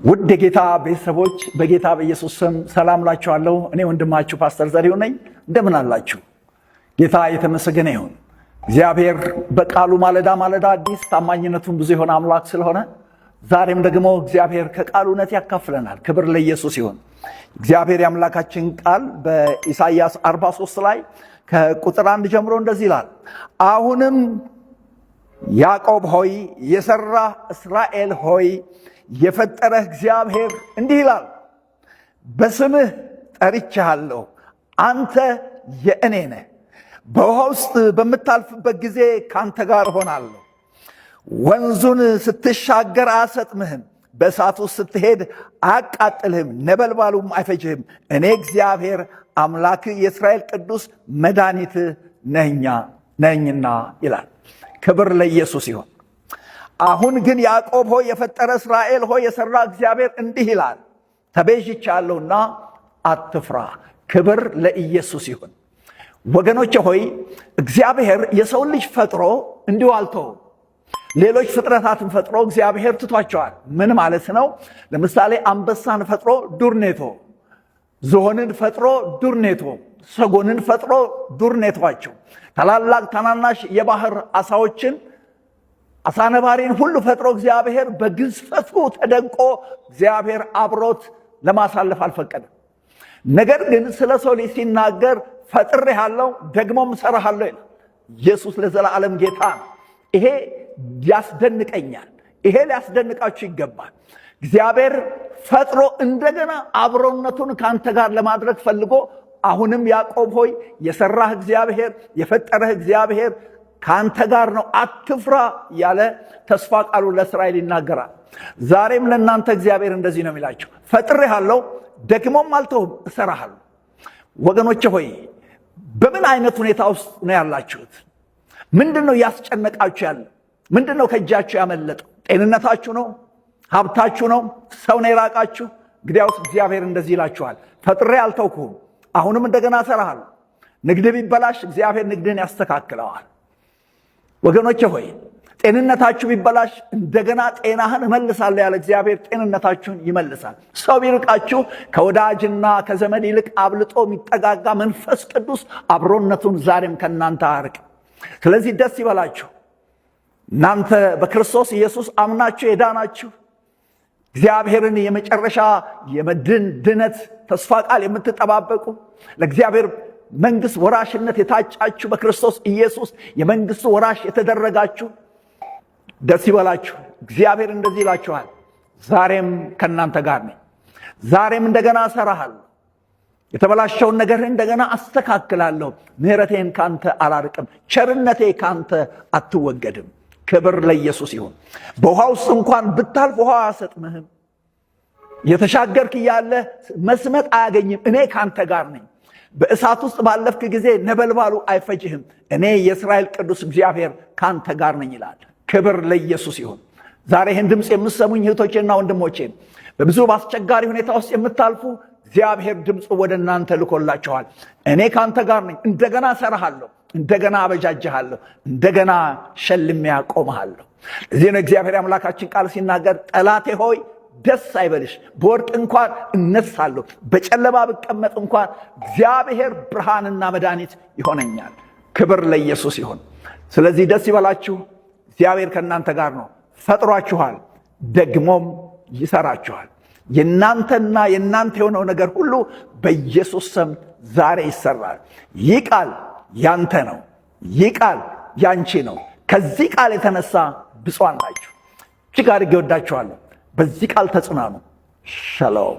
ውድ የጌታ ቤተሰቦች በጌታ በኢየሱስ ስም ሰላም ላችኋለሁ። እኔ ወንድማችሁ ፓስተር ዘሪሁን ነኝ። እንደምን አላችሁ? ጌታ የተመሰገነ ይሁን። እግዚአብሔር በቃሉ ማለዳ አዲስ ታማኝነቱን ብዙ የሆነ አምላክ ስለሆነ ዛሬም ደግሞ እግዚአብሔር ከቃሉ እውነት ያካፍለናል። ክብር ለኢየሱስ ይሁን። እግዚአብሔር የአምላካችን ቃል በኢሳይያስ 43 ላይ ከቁጥር 1 ጀምሮ እንደዚህ ይላል። አሁንም ያዕቆብ ሆይ የሰራ እስራኤል ሆይ የፈጠረህ እግዚአብሔር እንዲህ ይላል፣ በስምህ ጠርቼሃለሁ፣ አንተ የእኔ ነህ። በውሃ ውስጥ በምታልፍበት ጊዜ ካንተ ጋር ሆናለሁ። ወንዙን ስትሻገር አያሰጥምህም፣ በእሳት ውስጥ ስትሄድ አያቃጥልህም፣ ነበልባሉም አይፈጅህም። እኔ እግዚአብሔር አምላክህ የእስራኤል ቅዱስ መድኃኒትህ ነኝና ይላል። ክብር ለኢየሱስ ይሁን። አሁን ግን ያዕቆብ ሆይ የፈጠረ እስራኤል ሆይ የሰራ እግዚአብሔር እንዲህ ይላል፣ ተቤዥቻለሁና አትፍራ። ክብር ለኢየሱስ ይሁን። ወገኖቼ ሆይ እግዚአብሔር የሰው ልጅ ፈጥሮ እንዲሁ አልተውም። ሌሎች ፍጥረታትን ፈጥሮ እግዚአብሔር ትቷቸዋል። ምን ማለት ነው? ለምሳሌ አንበሳን ፈጥሮ ዱርኔቶ፣ ዝሆንን ፈጥሮ ዱርኔቶ፣ ሰጎንን ፈጥሮ ዱርኔቷቸው፣ ታላላቅ ታናናሽ የባህር አሳዎችን አሳነባሪን ሁሉ ፈጥሮ እግዚአብሔር በግዝፈቱ ተደንቆ እግዚአብሔር አብሮት ለማሳለፍ አልፈቀደም። ነገር ግን ስለ ሰው ልጅ ሲናገር ፈጥሬሃለሁ ደግሞም እሰራሃለሁ ይላል። ኢየሱስ ለዘላለም ጌታ ነው። ይሄ ያስደንቀኛል። ይሄ ሊያስደንቃችሁ ይገባል። እግዚአብሔር ፈጥሮ እንደገና አብሮነቱን ካንተ ጋር ለማድረግ ፈልጎ አሁንም ያዕቆብ ሆይ የሰራህ እግዚአብሔር የፈጠረህ እግዚአብሔር ካንተ ጋር ነው፣ አትፍራ ያለ ተስፋ ቃሉ ለእስራኤል ይናገራል። ዛሬም ለእናንተ እግዚአብሔር እንደዚህ ነው የሚላችሁ፣ ፈጥሬሃለሁ ደግሞም አልተውም፣ እሰራሃለሁ። ወገኖቼ ሆይ በምን አይነት ሁኔታ ውስጥ ነው ያላችሁት? ምንድነው ያስጨነቃችሁ ያለ? ምንድነው ከእጃችሁ ያመለጠው? ጤንነታችሁ ነው? ሀብታችሁ ነው? ሰው ነው የራቃችሁ? እንግዲያውስ እግዚአብሔር እንደዚህ ይላችኋል፣ ፈጥሬ አልተውኩም፣ አሁንም እንደገና እሰራሃለሁ። ንግድ ቢበላሽ እግዚአብሔር ንግድን ያስተካክለዋል። ወገኖቼ ሆይ ጤንነታችሁ ቢበላሽ እንደገና ጤናህን እመልሳለሁ ያለ እግዚአብሔር ጤንነታችሁን ይመልሳል። ሰው ቢርቃችሁ ከወዳጅና ከዘመድ ይልቅ አብልጦ የሚጠጋጋ መንፈስ ቅዱስ አብሮነቱን ዛሬም ከእናንተ አያርቅ። ስለዚህ ደስ ይበላችሁ። እናንተ በክርስቶስ ኢየሱስ አምናችሁ የዳናችሁ እግዚአብሔርን የመጨረሻ ድነት ተስፋ ቃል የምትጠባበቁ ለእግዚአብሔር መንግስት ወራሽነት የታጫችሁ በክርስቶስ ኢየሱስ የመንግስቱ ወራሽ የተደረጋችሁ ደስ ይበላችሁ። እግዚአብሔር እንደዚህ ይላችኋል፣ ዛሬም ከእናንተ ጋር ነኝ፣ ዛሬም እንደገና እሰራሃለሁ፣ የተበላሸውን ነገርህን እንደገና አስተካክላለሁ፣ ምሕረቴን ካንተ አላርቅም፣ ቸርነቴ ካንተ አትወገድም። ክብር ለኢየሱስ ይሁን። በውሃ ውስጥ እንኳን ብታልፍ ውሃ አያሰጥምህም፣ የተሻገርክ እያለ መስመጥ አያገኝም፣ እኔ ካንተ ጋር ነኝ። በእሳት ውስጥ ባለፍክ ጊዜ ነበልባሉ አይፈጅህም፣ እኔ የእስራኤል ቅዱስ እግዚአብሔር ካንተ ጋር ነኝ ይላል። ክብር ለኢየሱስ ይሁን። ዛሬ ይህን ድምፅ የምትሰሙኝ እህቶቼና ወንድሞቼ በብዙ በአስቸጋሪ ሁኔታ ውስጥ የምታልፉ እግዚአብሔር ድምፁ ወደ እናንተ ልኮላችኋል። እኔ ካንተ ጋር ነኝ፣ እንደገና እሰራሃለሁ፣ እንደገና አበጃጅሃለሁ፣ እንደገና ሸልሜ አቆምሃለሁ። እዚህ ነው እግዚአብሔር አምላካችን ቃል ሲናገር፣ ጠላቴ ሆይ ደስ አይበልሽ፣ በወድቅ እንኳን እነሳለሁ፣ በጨለማ ብቀመጥ እንኳን እግዚአብሔር ብርሃንና መድኃኒት ይሆነኛል። ክብር ለኢየሱስ ይሁን። ስለዚህ ደስ ይበላችሁ፣ እግዚአብሔር ከእናንተ ጋር ነው። ፈጥሯችኋል፣ ደግሞም ይሰራችኋል። የእናንተና የእናንተ የሆነው ነገር ሁሉ በኢየሱስ ስም ዛሬ ይሰራል። ይህ ቃል ያንተ ነው፣ ይህ ቃል ያንቺ ነው። ከዚህ ቃል የተነሳ ብፁዓን ናችሁ። እጅግ አድርጌ ወዳችኋለሁ። በዚህ ቃል ተጽናኑ። ሻሎም